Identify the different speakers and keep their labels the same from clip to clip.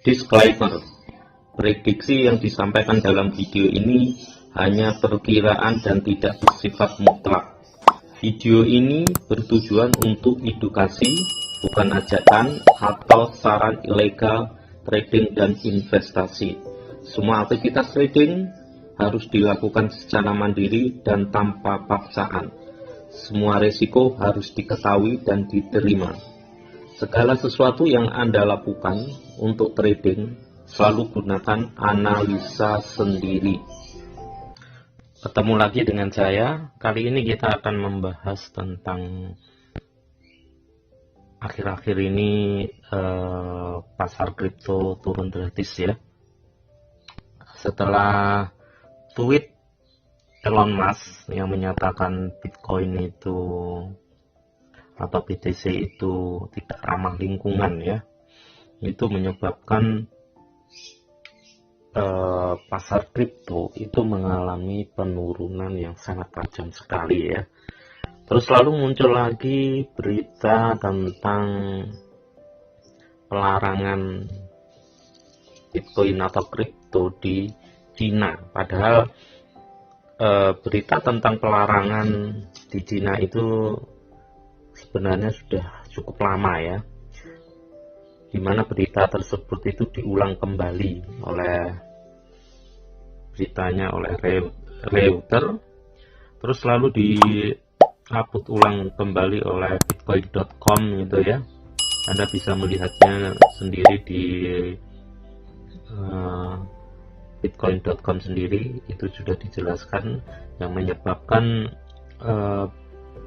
Speaker 1: Disclaimer: prediksi yang disampaikan dalam video ini hanya perkiraan dan tidak bersifat mutlak. Video ini bertujuan untuk edukasi, bukan ajakan atau saran ilegal trading dan investasi. Semua aktivitas trading harus dilakukan secara mandiri dan tanpa paksaan. Semua risiko harus diketahui dan diterima. Segala sesuatu yang Anda lakukan untuk trading selalu gunakan analisa sendiri. Ketemu lagi dengan saya. Kali ini kita akan membahas tentang akhir-akhir ini pasar kripto turun drastis ya. Setelah tweet Elon Musk yang menyatakan Bitcoin itu atau BTC itu tidak ramah lingkungan ya, itu menyebabkan pasar kripto itu mengalami penurunan yang sangat tajam sekali ya. Terus lalu muncul lagi berita tentang pelarangan Bitcoin atau kripto di Cina, padahal berita tentang pelarangan di Cina itu sebenarnya sudah cukup lama ya, dimana berita tersebut itu diulang kembali oleh beritanya oleh Reuters, terus lalu diupload ulang kembali oleh bitcoin.com gitu ya. Anda bisa melihatnya sendiri di bitcoin.com sendiri, itu sudah dijelaskan yang menyebabkan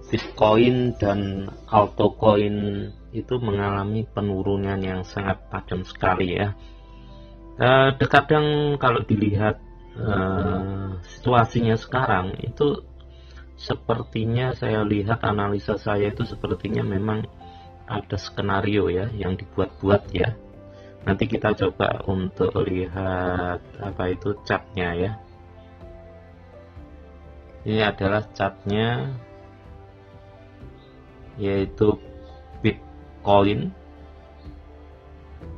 Speaker 1: Bitcoin dan altcoin itu mengalami penurunan yang sangat tajam sekali ya. Terkadang kalau dilihat situasinya sekarang itu sepertinya, saya lihat analisa saya itu sepertinya memang ada skenario ya yang dibuat-buat ya. Nanti kita coba untuk lihat apa itu chartnya ya. Ini adalah chartnya, yaitu Bitcoin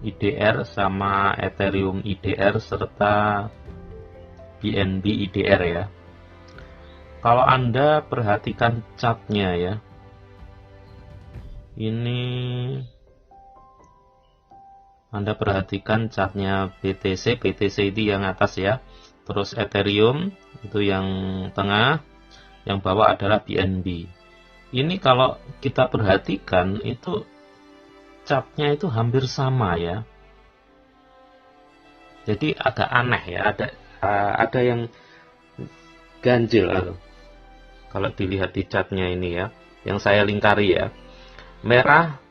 Speaker 1: IDR sama Ethereum IDR serta BNB IDR ya. Kalau Anda perhatikan chartnya ya, ini Anda perhatikan chartnya BTC itu yang atas ya, terus Ethereum itu yang tengah, yang bawah adalah BNB. Ini kalau kita perhatikan itu chartnya itu hampir sama ya. Jadi agak aneh ya, ada yang ganjil kalau dilihat di chartnya ini ya, yang saya lingkari ya. Merah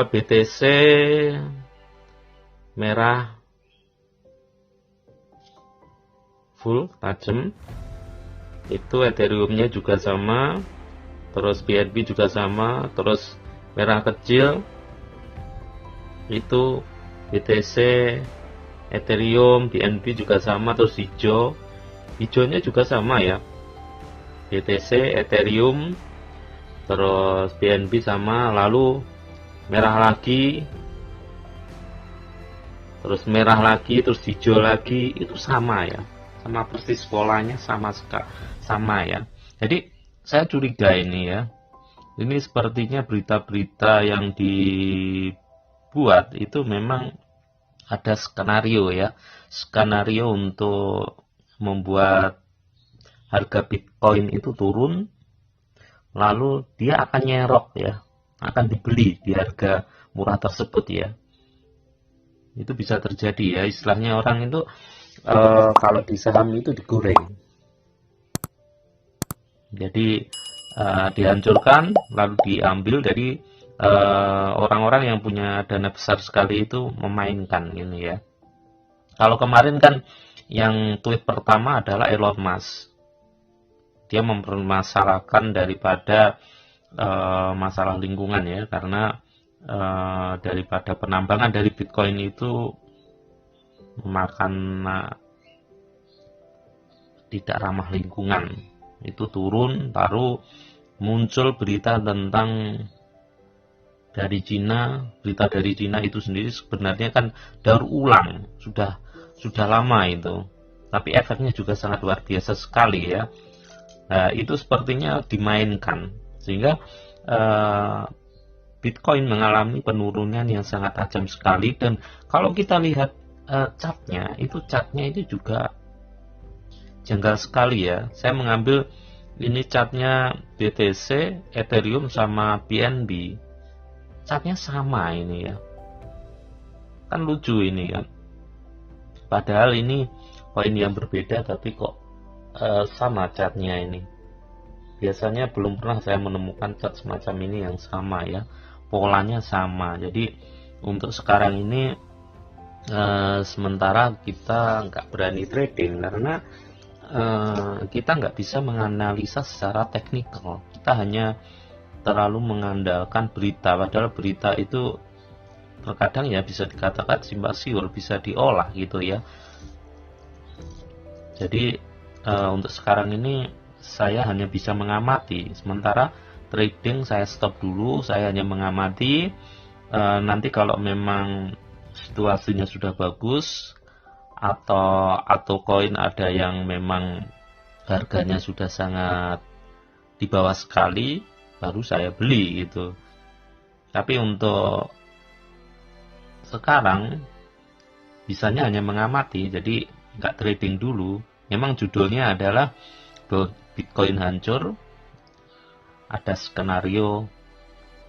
Speaker 1: BTC, merah full tajam, itu Ethereum-nya juga sama, terus BNB juga sama, terus merah kecil itu BTC, Ethereum, BNB juga sama, terus hijaunya juga sama ya, BTC, Ethereum, terus BNB sama, lalu merah lagi, terus merah lagi, terus hijau lagi, itu sama ya, sama persis polanya, sama ya. Jadi saya curiga ini ya, ini sepertinya berita-berita yang dibuat itu memang ada skenario ya, skenario untuk membuat harga Bitcoin itu turun, lalu dia akan nyerok ya, akan dibeli di harga murah tersebut ya. Itu bisa terjadi ya, istilahnya orang itu kalau di saham itu digoreng. Jadi dihancurkan lalu diambil. Jadi orang-orang yang punya dana besar sekali itu memainkan ini ya. Kalau kemarin kan yang tweet pertama adalah Elon Musk, dia mempermasalahkan daripada masalah lingkungan ya, karena daripada penambangan dari Bitcoin itu memakan tidak ramah lingkungan, itu turun. Baru muncul berita tentang dari Cina, berita dari Cina itu sendiri sebenarnya kan daur ulang, sudah lama itu. Tapi efeknya juga sangat luar biasa sekali ya. Nah, itu sepertinya dimainkan sehingga Bitcoin mengalami penurunan yang sangat tajam sekali. Dan kalau kita lihat chartnya itu juga janggal sekali ya. Saya mengambil ini chartnya BTC, Ethereum sama BNB. Chartnya sama ini ya, kan lucu ini kan, padahal ini koin yang berbeda tapi kok sama chartnya ini. Biasanya belum pernah saya menemukan chart semacam ini yang sama ya, polanya sama. Jadi untuk sekarang ini sementara kita nggak berani trading karena kita nggak bisa menganalisa secara teknikal. Kita hanya terlalu mengandalkan berita, padahal berita itu terkadang ya bisa dikatakan simpang siur, bisa diolah gitu ya. Jadi untuk sekarang ini saya hanya bisa mengamati, sementara trading saya stop dulu, saya hanya mengamati. Nanti kalau memang situasinya sudah bagus atau koin ada yang memang harganya sudah sangat di bawah sekali, baru saya beli gitu. Tapi untuk sekarang bisanya hanya mengamati, jadi nggak trading dulu. Memang judulnya adalah Bitcoin hancur, ada skenario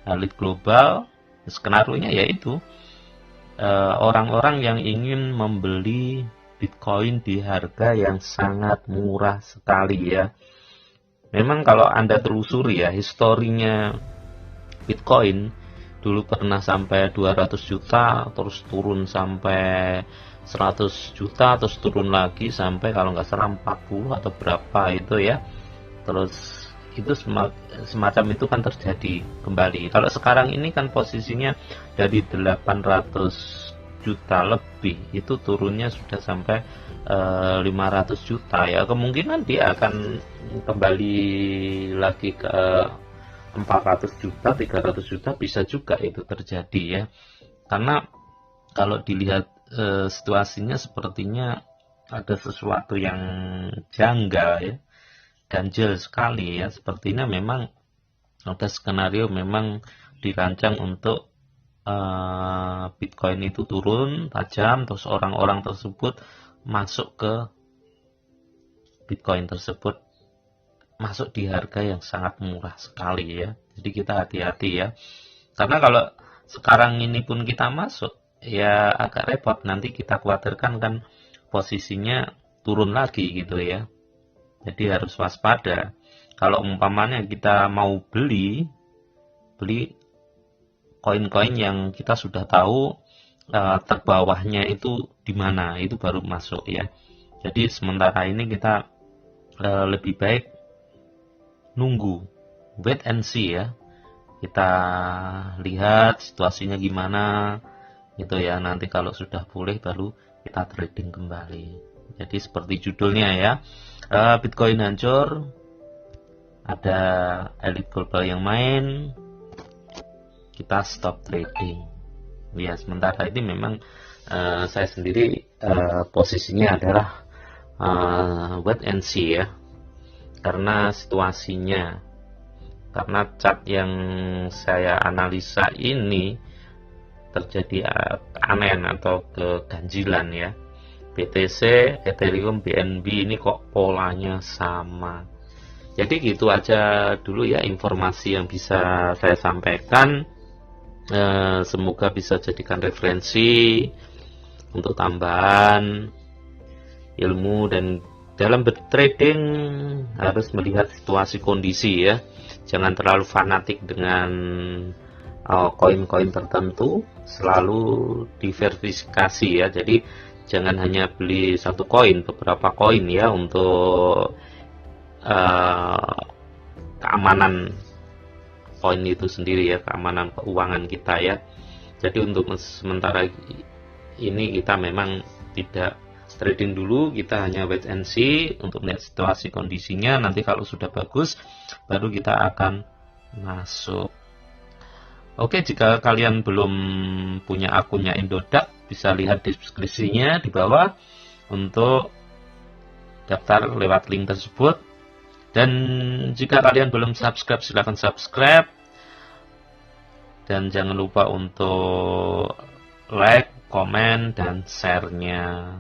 Speaker 1: elit global. Skenario-nya yaitu orang-orang yang ingin membeli Bitcoin di harga yang sangat murah sekali ya. Memang kalau Anda telusuri ya, historinya Bitcoin dulu pernah sampai 200 juta, terus turun sampai 100 juta, terus turun lagi sampai kalau nggak salah 40 atau berapa itu ya. Terus itu semacam itu kan terjadi kembali. Kalau sekarang ini kan posisinya dari 800 juta lebih, itu turunnya sudah sampai 500 juta ya. Kemungkinan dia akan kembali lagi ke 400 juta, 300 juta bisa juga itu terjadi ya. Karena kalau dilihat situasinya sepertinya ada sesuatu yang janggal ya, ganjil sekali ya. Sepertinya memang ada skenario memang dirancang untuk Bitcoin itu turun tajam, terus orang-orang tersebut masuk ke Bitcoin tersebut, masuk di harga yang sangat murah sekali ya. Jadi kita hati-hati ya, karena kalau sekarang ini pun kita masuk ya agak repot, nanti kita khawatirkan kan posisinya turun lagi gitu ya. Jadi harus waspada. Kalau umpamanya kita mau beli koin-koin yang kita sudah tahu terbawahnya itu di mana, itu baru masuk ya. Jadi sementara ini kita lebih baik nunggu, wait and see ya. Kita lihat situasinya gimana gitu ya. Nanti kalau sudah pulih baru kita trading kembali. Jadi seperti judulnya ya, Bitcoin hancur, ada elit global yang main, kita stop trading. Ya, sementara ini memang saya sendiri posisinya adalah wait and see ya, karena situasinya, karena chart yang saya analisa ini terjadi aneh atau keganjilan ya. BTC, Ethereum, BNB ini kok polanya sama. Jadi gitu aja dulu ya informasi yang bisa saya sampaikan. Semoga bisa jadikan referensi untuk tambahan ilmu, dan dalam bertrading harus melihat situasi kondisi ya. Jangan terlalu fanatik dengan koin-koin tertentu, selalu diverifikasi ya. Jadi jangan hanya beli satu koin, beberapa koin ya, untuk keamanan koin itu sendiri ya, keamanan keuangan kita ya. Jadi untuk sementara ini kita memang tidak trading dulu, kita hanya wait and see untuk melihat situasi kondisinya. Nanti kalau sudah bagus baru kita akan masuk. Oke, jika kalian belum punya akunnya Indodax, bisa lihat deskripsinya di bawah untuk daftar lewat link tersebut. Dan jika kalian belum subscribe, silahkan subscribe. Dan jangan lupa untuk like, komen, dan share-nya.